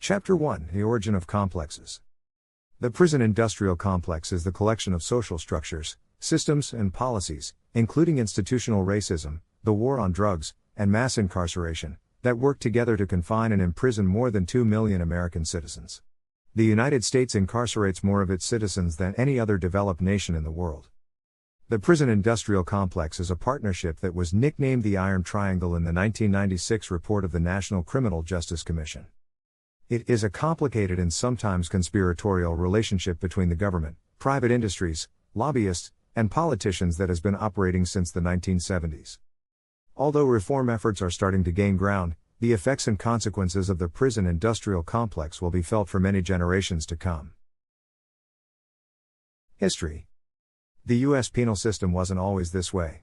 Chapter 1: The Origin of Complexes. The prison industrial complex is the collection of social structures, systems, and policies, including institutional racism, the war on drugs, and mass incarceration, that work together to confine and imprison more than 2 million American citizens. The United States incarcerates more of its citizens than any other developed nation in the world. The prison industrial complex is a partnership that was nicknamed the Iron Triangle in the 1996 report of the National Criminal Justice Commission. It is a complicated and sometimes conspiratorial relationship between the government, private industries, lobbyists, and politicians that has been operating since the 1970s. Although reform efforts are starting to gain ground, the effects and consequences of the prison industrial complex will be felt for many generations to come. History. The U.S. penal system wasn't always this way.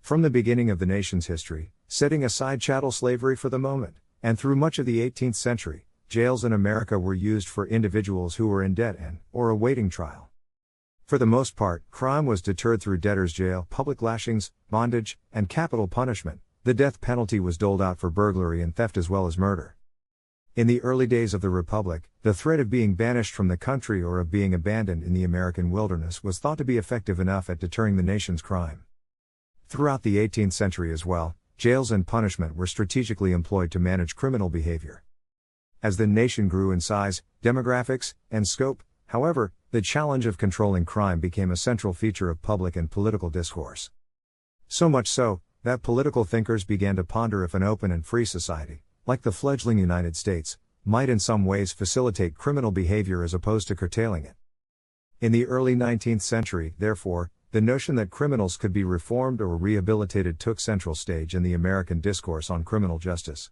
From the beginning of the nation's history, setting aside chattel slavery for the moment, and through much of the 18th century, jails in America were used for individuals who were in debt or awaiting trial. For the most part, crime was deterred through debtor's jail, public lashings, bondage, and capital punishment. The death penalty was doled out for burglary and theft as well as murder. In the early days of the Republic, the threat of being banished from the country or of being abandoned in the American wilderness was thought to be effective enough at deterring the nation's crime. Throughout the 18th century as well, jails and punishment were strategically employed to manage criminal behavior. As the nation grew in size, demographics, and scope, however, the challenge of controlling crime became a central feature of public and political discourse. So much so, that political thinkers began to ponder if an open and free society, like the fledgling United States, might in some ways facilitate criminal behavior as opposed to curtailing it. In the early 19th century, therefore, the notion that criminals could be reformed or rehabilitated took central stage in the American discourse on criminal justice.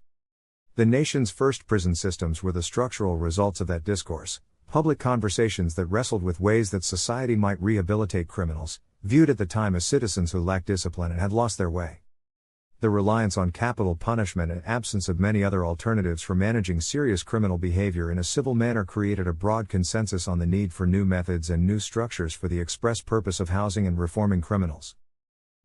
The nation's first prison systems were the structural results of that discourse, public conversations that wrestled with ways that society might rehabilitate criminals, viewed at the time as citizens who lacked discipline and had lost their way. The reliance on capital punishment and absence of many other alternatives for managing serious criminal behavior in a civil manner created a broad consensus on the need for new methods and new structures for the express purpose of housing and reforming criminals.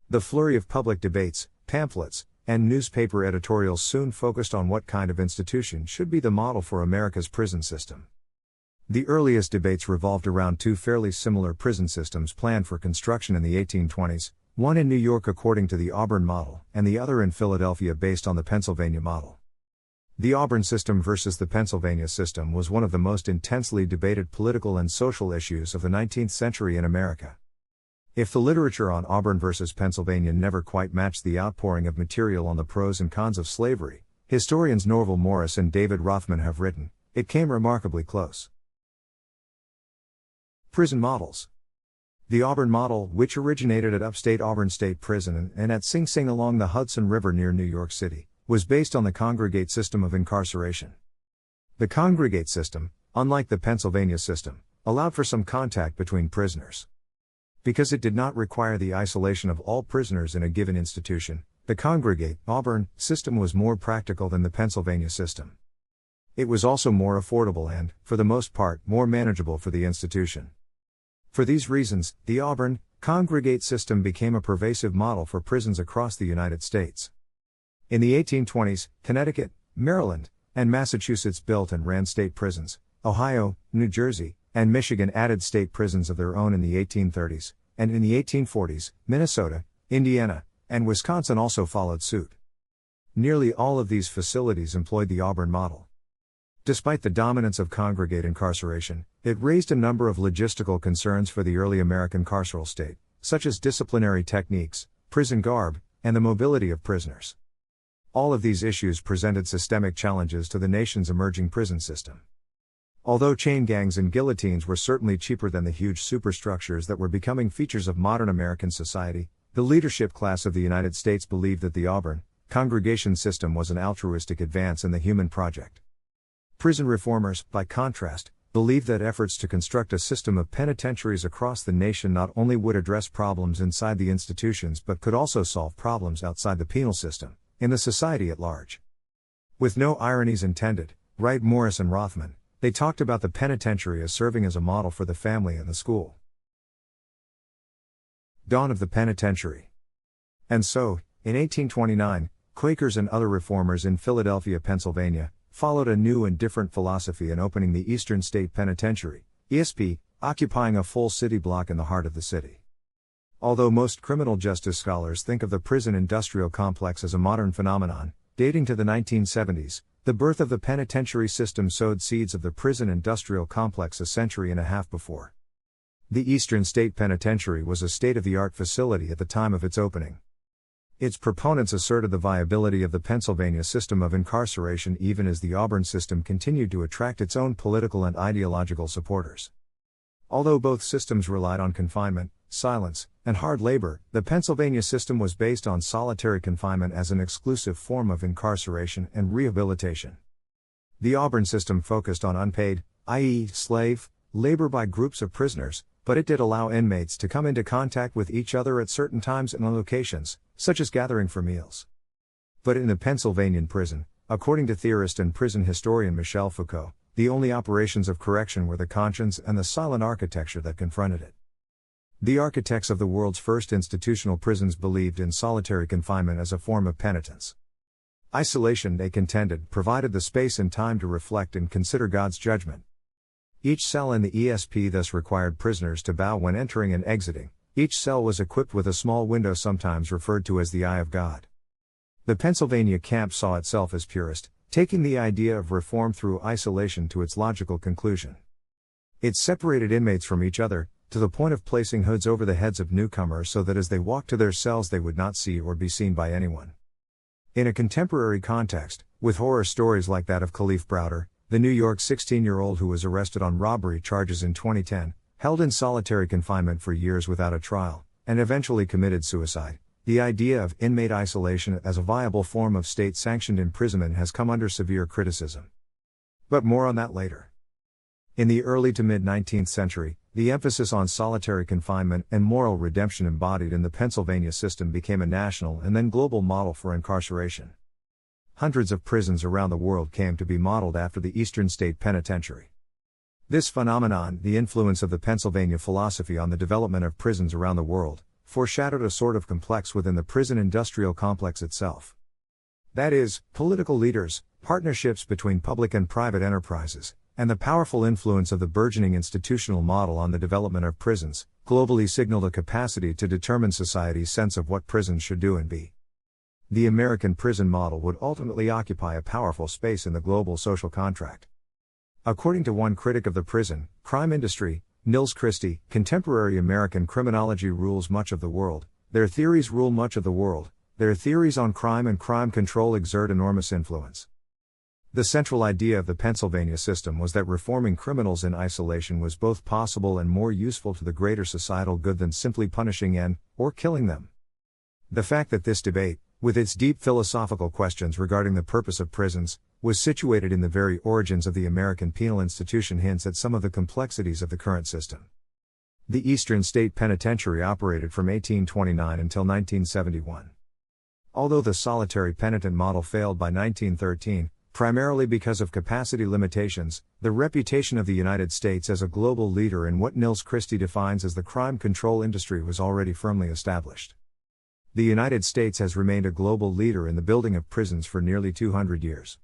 The flurry of public debates, pamphlets, and newspaper editorials soon focused on what kind of institution should be the model for America's prison system. The earliest debates revolved around two fairly similar prison systems planned for construction in the 1820s, one in New York according to the Auburn model, and the other in Philadelphia based on the Pennsylvania model. The Auburn system versus the Pennsylvania system was one of the most intensely debated political and social issues of the 19th century in America. If the literature on Auburn versus Pennsylvania never quite matched the outpouring of material on the pros and cons of slavery, historians Norval Morris and David Rothman have written, it came remarkably close. Prison models. The Auburn model, which originated at upstate Auburn State Prison and at Sing Sing along the Hudson River near New York City, was based on the congregate system of incarceration. The congregate system, unlike the Pennsylvania system, allowed for some contact between prisoners. Because it did not require the isolation of all prisoners in a given institution, the congregate Auburn system was more practical than the Pennsylvania system. It was also more affordable and, for the most part, more manageable for the institution. For these reasons, the Auburn congregate system became a pervasive model for prisons across the United States. In the 1820s, Connecticut, Maryland, and Massachusetts built and ran state prisons. Ohio, New Jersey, and Michigan added state prisons of their own in the 1830s, and in the 1840s, Minnesota, Indiana, and Wisconsin also followed suit. Nearly all of these facilities employed the Auburn model. Despite the dominance of congregate incarceration, it raised a number of logistical concerns for the early American carceral state, such as disciplinary techniques, prison garb, and the mobility of prisoners. All of these issues presented systemic challenges to the nation's emerging prison system. Although chain gangs and guillotines were certainly cheaper than the huge superstructures that were becoming features of modern American society, the leadership class of the United States believed that the Auburn congregation system was an altruistic advance in the human project. Prison reformers, by contrast, believed that efforts to construct a system of penitentiaries across the nation not only would address problems inside the institutions but could also solve problems outside the penal system, in the society at large. With no ironies intended, write Morris and Rothman, they talked about the penitentiary as serving as a model for the family and the school. Dawn of the penitentiary. And so, in 1829, Quakers and other reformers in Philadelphia, Pennsylvania, followed a new and different philosophy in opening the Eastern State Penitentiary, ESP, occupying a full city block in the heart of the city. Although most criminal justice scholars think of the prison industrial complex as a modern phenomenon, dating to the 1970s, the birth of the penitentiary system sowed seeds of the prison industrial complex a century and a half before. The Eastern State Penitentiary was a state-of-the-art facility at the time of its opening. Its proponents asserted the viability of the Pennsylvania system of incarceration even as the Auburn system continued to attract its own political and ideological supporters. Although both systems relied on confinement, silence, and hard labor, the Pennsylvania system was based on solitary confinement as an exclusive form of incarceration and rehabilitation. The Auburn system focused on unpaid, i.e., slave, labor by groups of prisoners, but it did allow inmates to come into contact with each other at certain times and locations, such as gathering for meals. But in the Pennsylvanian prison, according to theorist and prison historian Michel Foucault, the only operations of correction were the conscience and the silent architecture that confronted it. The architects of the world's first institutional prisons believed in solitary confinement as a form of penitence. Isolation, they contended, provided the space and time to reflect and consider God's judgment. Each cell in the ESP thus required prisoners to bow when entering and exiting. Each cell was equipped with a small window sometimes referred to as the Eye of God. The Pennsylvania camp saw itself as purist, taking the idea of reform through isolation to its logical conclusion. It separated inmates from each other, to the point of placing hoods over the heads of newcomers so that as they walked to their cells they would not see or be seen by anyone. In a contemporary context, with horror stories like that of Khalif Browder, the New York 16-year-old who was arrested on robbery charges in 2010, held in solitary confinement for years without a trial, and eventually committed suicide, the idea of inmate isolation as a viable form of state-sanctioned imprisonment has come under severe criticism. But more on that later. In the early to mid-19th century, the emphasis on solitary confinement and moral redemption embodied in the Pennsylvania system became a national and then global model for incarceration. Hundreds of prisons around the world came to be modeled after the Eastern State Penitentiary. This phenomenon, the influence of the Pennsylvania philosophy on the development of prisons around the world, foreshadowed a sort of complex within the prison industrial complex itself. That is, political leaders, partnerships between public and private enterprises, and the powerful influence of the burgeoning institutional model on the development of prisons, globally signaled a capacity to determine society's sense of what prisons should do and be. The American prison model would ultimately occupy a powerful space in the global social contract. According to one critic of the prison, crime industry, Nils Christie, contemporary American criminology rules much of the world, their theories rule much of the world, their theories on crime and crime control exert enormous influence. The central idea of the Pennsylvania system was that reforming criminals in isolation was both possible and more useful to the greater societal good than simply punishing or killing them. The fact that this debate, with its deep philosophical questions regarding the purpose of prisons, was situated in the very origins of the American penal institution hints at some of the complexities of the current system. The Eastern State Penitentiary operated from 1829 until 1971. Although the solitary penitent model failed by 1913, primarily because of capacity limitations, the reputation of the United States as a global leader in what Nils Christie defines as the crime control industry was already firmly established. The United States has remained a global leader in the building of prisons for nearly 200 years.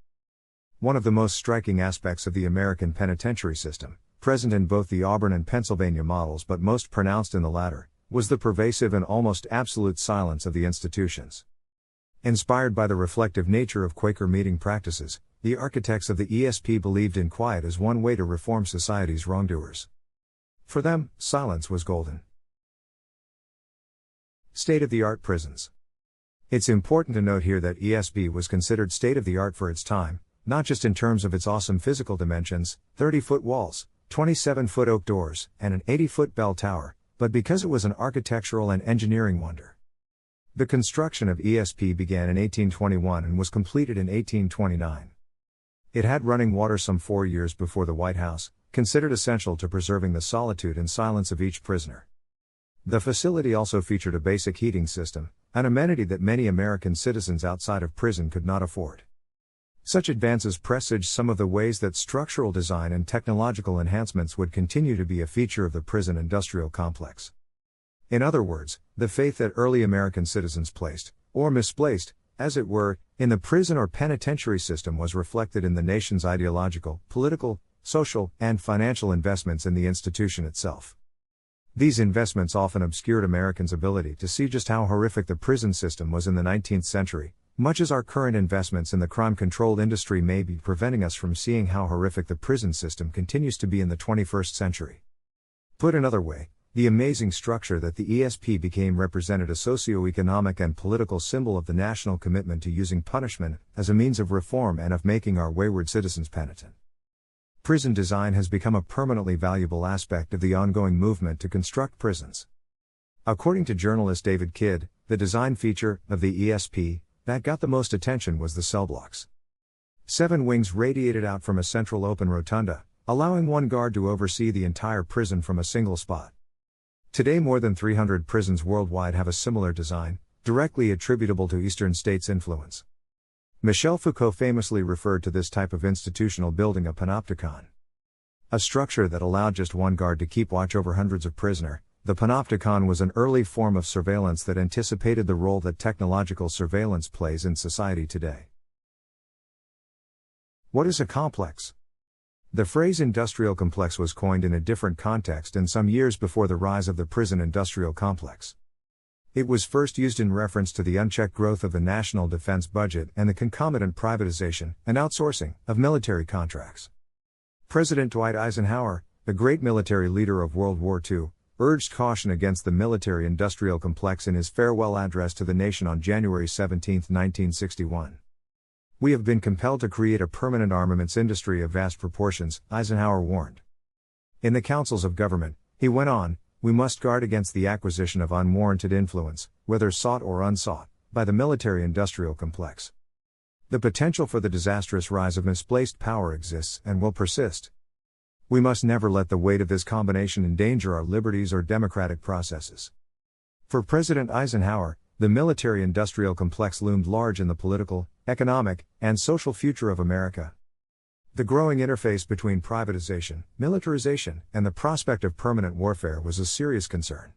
One of the most striking aspects of the American penitentiary system, present in both the Auburn and Pennsylvania models but most pronounced in the latter, was the pervasive and almost absolute silence of the institutions. Inspired by the reflective nature of Quaker meeting practices, the architects of the ESP believed in quiet as one way to reform society's wrongdoers. For them, silence was golden. State-of-the-art prisons. It's important to note here that ESP was considered state-of-the-art for its time, not just in terms of its awesome physical dimensions, 30-foot walls, 27-foot oak doors, and an 80-foot bell tower, but because it was an architectural and engineering wonder. The construction of ESP began in 1821 and was completed in 1829. It had running water some 4 years before the White House, considered essential to preserving the solitude and silence of each prisoner. The facility also featured a basic heating system, an amenity that many American citizens outside of prison could not afford. Such advances presaged some of the ways that structural design and technological enhancements would continue to be a feature of the prison industrial complex. In other words, the faith that early American citizens placed, or misplaced, as it were, in the prison or penitentiary system was reflected in the nation's ideological, political, social, and financial investments in the institution itself. These investments often obscured Americans' ability to see just how horrific the prison system was in the 19th century, much as our current investments in the crime-controlled industry may be preventing us from seeing how horrific the prison system continues to be in the 21st century. Put another way, the amazing structure that the ESP became represented a socio-economic and political symbol of the national commitment to using punishment as a means of reform and of making our wayward citizens penitent. Prison design has become a permanently valuable aspect of the ongoing movement to construct prisons. According to journalist David Kidd, the design feature of the ESP that got the most attention was the cell blocks. 7 wings radiated out from a central open rotunda, allowing one guard to oversee the entire prison from a single spot. Today more than 300 prisons worldwide have a similar design, directly attributable to Eastern states' influence. Michel Foucault famously referred to this type of institutional building a panopticon. A structure that allowed just one guard to keep watch over hundreds of prisoners, the panopticon was an early form of surveillance that anticipated the role that technological surveillance plays in society today. What is a complex? The phrase industrial complex was coined in a different context and some years before the rise of the prison industrial complex. It was first used in reference to the unchecked growth of the national defense budget and the concomitant privatization and outsourcing of military contracts. President Dwight Eisenhower, the great military leader of World War II, urged caution against the military-industrial complex in his farewell address to the nation on January 17, 1961. "We have been compelled to create a permanent armaments industry of vast proportions," Eisenhower warned. In the councils of government, he went on, "We must guard against the acquisition of unwarranted influence, whether sought or unsought, by the military-industrial complex. The potential for the disastrous rise of misplaced power exists and will persist. We must never let the weight of this combination endanger our liberties or democratic processes." For President Eisenhower, the military-industrial complex loomed large in the political, economic, and social future of America. The growing interface between privatization, militarization, and the prospect of permanent warfare was a serious concern.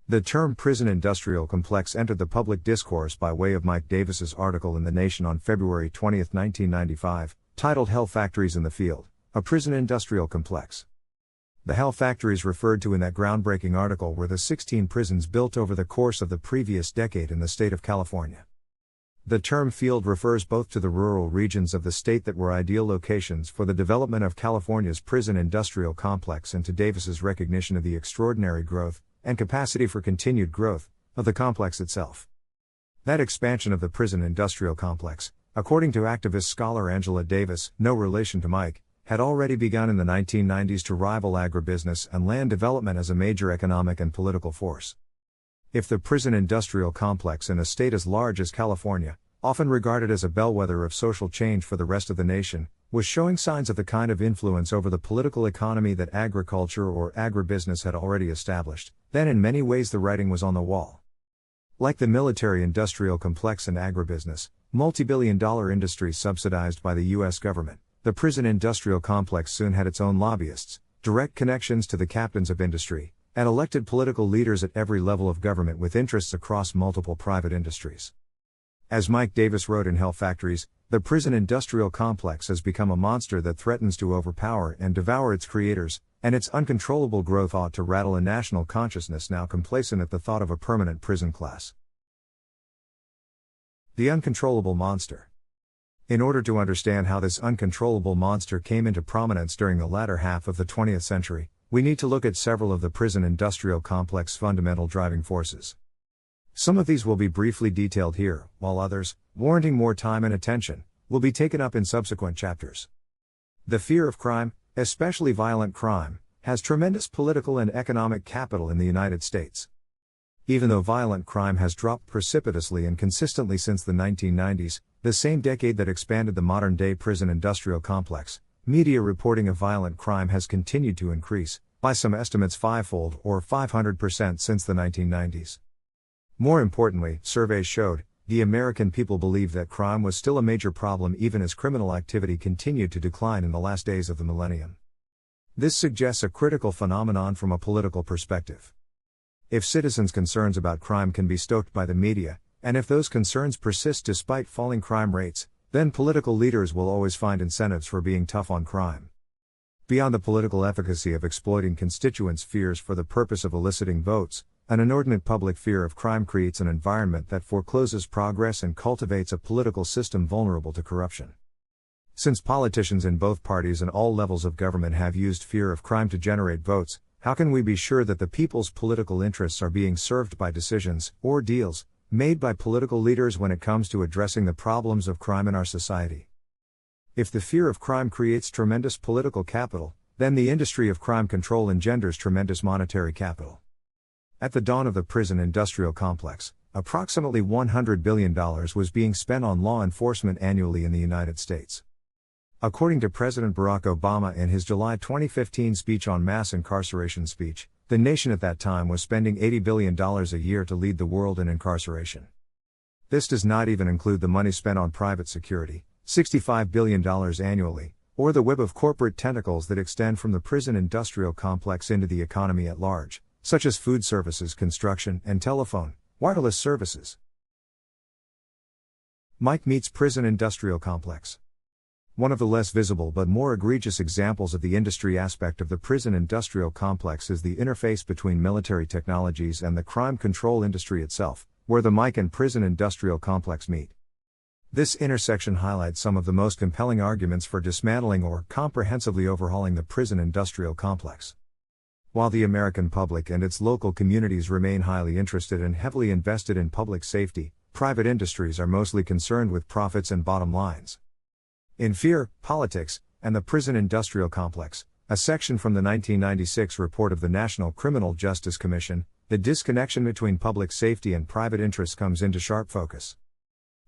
The term prison industrial complex entered the public discourse by way of Mike Davis's article in The Nation on February 20, 1995, titled "Hell Factories in the Field, a Prison Industrial Complex." The hell factories referred to in that groundbreaking article were the 16 prisons built over the course of the previous decade in the state of California. The term field refers both to the rural regions of the state that were ideal locations for the development of California's prison industrial complex and to Davis's recognition of the extraordinary growth, and capacity for continued growth, of the complex itself. That expansion of the prison industrial complex, according to activist scholar Angela Davis, no relation to Mike, had already begun in the 1990s to rival agribusiness and land development as a major economic and political force. If the prison industrial complex in a state as large as California, often regarded as a bellwether of social change for the rest of the nation, was showing signs of the kind of influence over the political economy that agriculture or agribusiness had already established, then in many ways the writing was on the wall. Like the military-industrial complex and agribusiness, multi-billion-dollar industries subsidized by the U.S. government, the prison industrial complex soon had its own lobbyists, direct connections to the captains of industry, and elected political leaders at every level of government with interests across multiple private industries. As Mike Davis wrote in Hell Factories, the prison industrial complex has become a monster that threatens to overpower and devour its creators, and its uncontrollable growth ought to rattle a national consciousness now complacent at the thought of a permanent prison class. The uncontrollable monster. In order to understand how this uncontrollable monster came into prominence during the latter half of the 20th century, we need to look at several of the prison industrial complex fundamental driving forces. Some of these will be briefly detailed here, while others, warranting more time and attention, will be taken up in subsequent chapters. The fear of crime, especially violent crime, has tremendous political and economic capital in the United States. Even though violent crime has dropped precipitously and consistently since the 1990s, the same decade that expanded the modern-day prison industrial complex, media reporting of violent crime has continued to increase, by some estimates fivefold or 500% since the 1990s. More importantly, surveys showed, the American people believed that crime was still a major problem even as criminal activity continued to decline in the last days of the millennium. This suggests a critical phenomenon from a political perspective. If citizens' concerns about crime can be stoked by the media, and if those concerns persist despite falling crime rates, then political leaders will always find incentives for being tough on crime. Beyond the political efficacy of exploiting constituents' fears for the purpose of eliciting votes, an inordinate public fear of crime creates an environment that forecloses progress and cultivates a political system vulnerable to corruption. Since politicians in both parties and all levels of government have used fear of crime to generate votes, how can we be sure that the people's political interests are being served by decisions, or deals, made by political leaders when it comes to addressing the problems of crime in our society? If the fear of crime creates tremendous political capital, then the industry of crime control engenders tremendous monetary capital. At the dawn of the prison-industrial complex, approximately $100 billion was being spent on law enforcement annually in the United States. According to President Barack Obama in his July 2015 speech on mass incarceration speech, the nation at that time was spending $80 billion a year to lead the world in incarceration. This does not even include the money spent on private security, $65 billion annually, or the web of corporate tentacles that extend from the prison-industrial complex into the economy at large, such as food services, construction, and telephone, wireless services. Mike meets prison-industrial complex. One of the less visible but more egregious examples of the industry aspect of the prison-industrial complex is the interface between military technologies and the crime control industry itself, where the Mike and prison-industrial complex meet. This intersection highlights some of the most compelling arguments for dismantling or comprehensively overhauling the prison-industrial complex. While the American public and its local communities remain highly interested and heavily invested in public safety, private industries are mostly concerned with profits and bottom lines. In Fear, Politics, and the Prison-Industrial Complex, a section from the 1996 report of the National Criminal Justice Commission, the disconnection between public safety and private interests comes into sharp focus.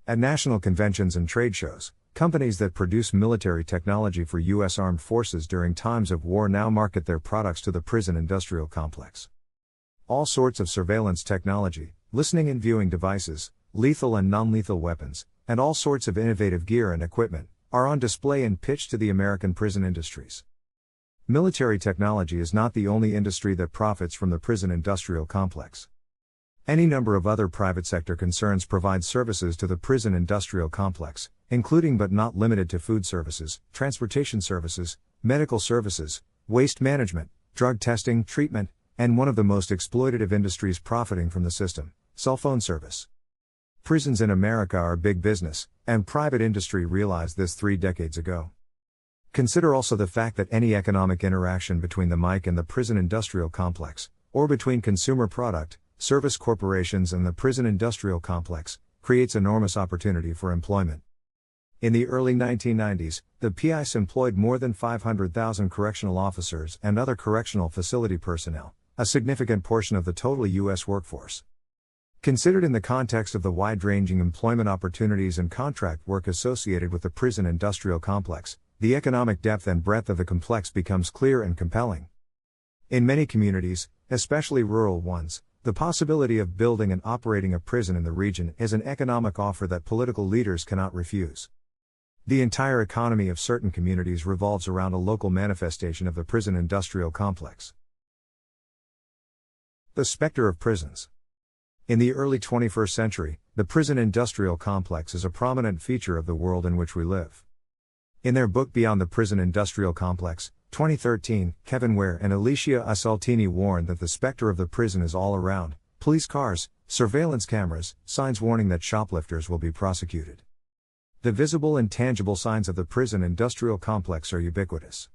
At national conventions and trade shows, companies that produce military technology for U.S. armed forces during times of war now market their products to the prison-industrial complex. All sorts of surveillance technology, listening and viewing devices, lethal and non-lethal weapons, and all sorts of innovative gear and equipment, are on display and pitched to the American prison industries. Military technology is not the only industry that profits from the prison-industrial complex. Any number of other private sector concerns provide services to the prison-industrial complex, including but not limited to food services, transportation services, medical services, waste management, drug testing, treatment, and one of the most exploitative industries profiting from the system, cell phone service. Prisons in America are big business, and private industry realized this 3 decades ago. Consider also the fact that any economic interaction between the Mike and the prison-industrial complex, or between consumer product, service corporations and the prison-industrial complex, creates enormous opportunity for employment. In the early 1990s, the PICE employed more than 500,000 correctional officers and other correctional facility personnel, a significant portion of the total U.S. workforce. Considered in the context of the wide-ranging employment opportunities and contract work associated with the prison-industrial complex, the economic depth and breadth of the complex becomes clear and compelling. In many communities, especially rural ones, the possibility of building and operating a prison in the region is an economic offer that political leaders cannot refuse. The entire economy of certain communities revolves around a local manifestation of the prison-industrial complex. The specter of prisons. In the early 21st century, the prison-industrial complex is a prominent feature of the world in which we live. In their book Beyond the Prison-Industrial Complex, 2013, Kevin Ware and Alicia Assaltini warn that the specter of the prison is all around: police cars, surveillance cameras, signs warning that shoplifters will be prosecuted. The visible and tangible signs of the prison-industrial complex are ubiquitous.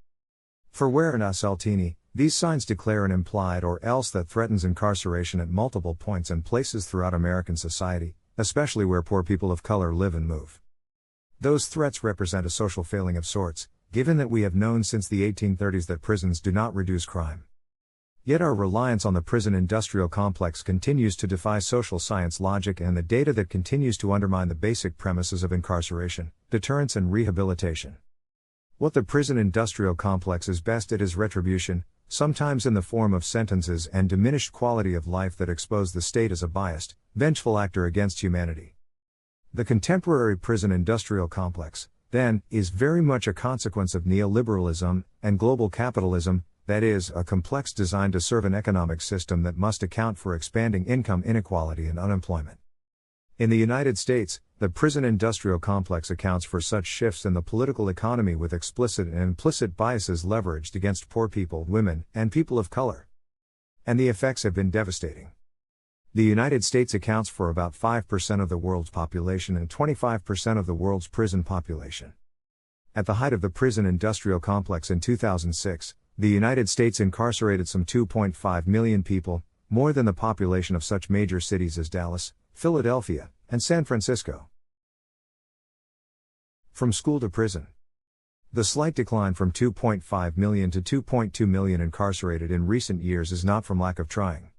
For Ware and Assaltini, these signs declare an implied or else that threatens incarceration at multiple points and places throughout American society, especially where poor people of color live and move. Those threats represent a social failing of sorts, given that we have known since the 1830s that prisons do not reduce crime. Yet our reliance on the prison-industrial complex continues to defy social science logic and the data that continues to undermine the basic premises of incarceration, deterrence and rehabilitation. What the prison-industrial complex is best at is retribution, sometimes in the form of sentences and diminished quality of life that expose the state as a biased, vengeful actor against humanity. The contemporary prison-industrial complex, then, is very much a consequence of neoliberalism and global capitalism, that is, a complex designed to serve an economic system that must account for expanding income inequality and unemployment. In the United States, the prison-industrial complex accounts for such shifts in the political economy, with explicit and implicit biases leveraged against poor people, women, and people of color. And the effects have been devastating. The United States accounts for about 5% of the world's population and 25% of the world's prison population. At the height of the prison-industrial complex in 2006, the United States incarcerated some 2.5 million people, more than the population of such major cities as Dallas, Philadelphia, and San Francisco. From school to prison. The slight decline from 2.5 million to 2.2 million incarcerated in recent years is not from lack of trying.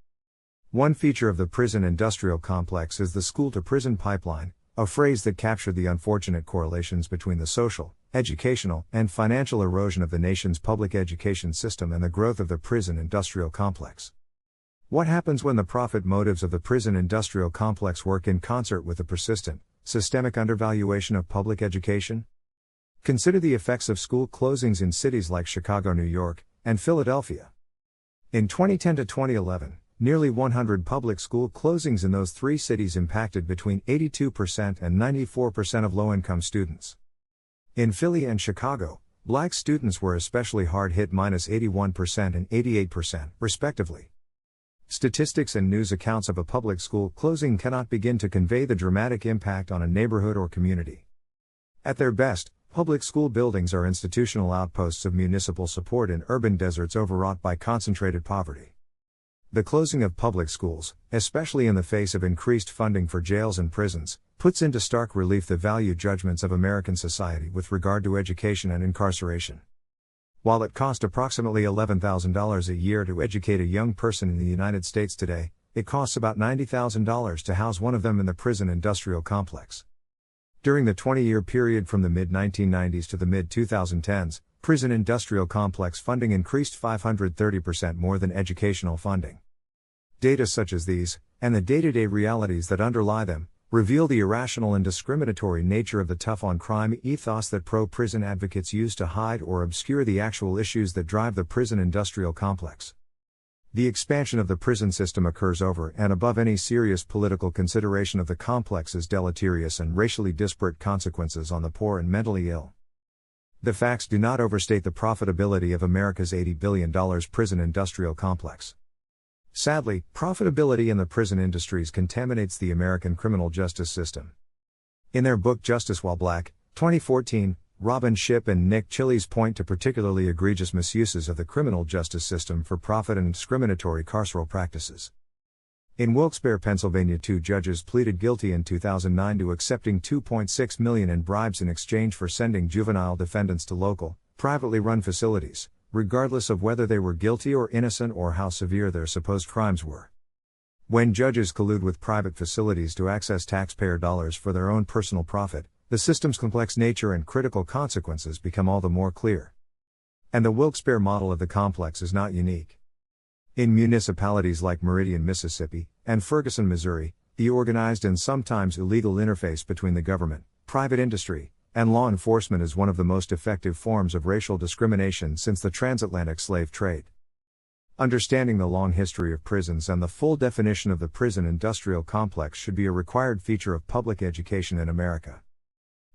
One feature of the prison-industrial complex is the school-to-prison pipeline, a phrase that captured the unfortunate correlations between the social, educational, and financial erosion of the nation's public education system and the growth of the prison-industrial complex. What happens when the profit motives of the prison-industrial complex work in concert with the persistent, systemic undervaluation of public education? Consider the effects of school closings in cities like Chicago, New York, and Philadelphia. In 2010 to 2011, nearly 100 public school closings in those three cities impacted between 82% and 94% of low-income students. In Philly and Chicago, black students were especially hard hit, -81% and 88%, respectively. Statistics and news accounts of a public school closing cannot begin to convey the dramatic impact on a neighborhood or community. At their best, public school buildings are institutional outposts of municipal support in urban deserts overwrought by concentrated poverty. The closing of public schools, especially in the face of increased funding for jails and prisons, puts into stark relief the value judgments of American society with regard to education and incarceration. While it costs approximately $11,000 a year to educate a young person in the United States today, it costs about $90,000 to house one of them in the prison-industrial complex. During the 20-year period from the mid-1990s to the mid-2010s, prison-industrial complex funding increased 530% more than educational funding. Data such as these, and the day-to-day realities that underlie them, reveal the irrational and discriminatory nature of the tough-on-crime ethos that pro-prison advocates use to hide or obscure the actual issues that drive the prison-industrial complex. The expansion of the prison system occurs over and above any serious political consideration of the complex's deleterious and racially disparate consequences on the poor and mentally ill. The facts do not overstate the profitability of America's $80 billion prison-industrial complex. Sadly, profitability in the prison industries contaminates the American criminal justice system. In their book Justice While Black, 2014, Robin Shipp and Nick Chili's point to particularly egregious misuses of the criminal justice system for profit and discriminatory carceral practices. In Wilkes-Barre, Pennsylvania, 2 judges pleaded guilty in 2009 to accepting $2.6 million in bribes in exchange for sending juvenile defendants to local, privately run facilities, regardless of whether they were guilty or innocent or how severe their supposed crimes were. When judges collude with private facilities to access taxpayer dollars for their own personal profit, the system's complex nature and critical consequences become all the more clear. And the Wilkes-Barre model of the complex is not unique. In municipalities like Meridian, Mississippi, and Ferguson, Missouri, the organized and sometimes illegal interface between the government, private industry, and law enforcement is one of the most effective forms of racial discrimination since the transatlantic slave trade. Understanding the long history of prisons and the full definition of the prison-industrial complex should be a required feature of public education in America.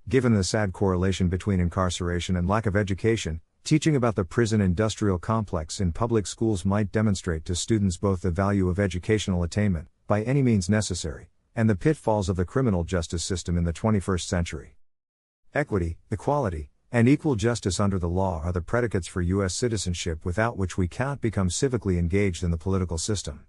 Given the sad correlation between incarceration and lack of education, teaching about the prison-industrial complex in public schools might demonstrate to students both the value of educational attainment, by any means necessary, and the pitfalls of the criminal justice system in the 21st century. Equity, equality, and equal justice under the law are the predicates for U.S. citizenship, without which we cannot become civically engaged in the political system.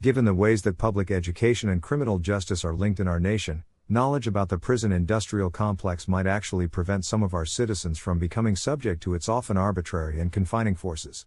Given the ways that public education and criminal justice are linked in our nation, knowledge about the prison-industrial complex might actually prevent some of our citizens from becoming subject to its often arbitrary and confining forces.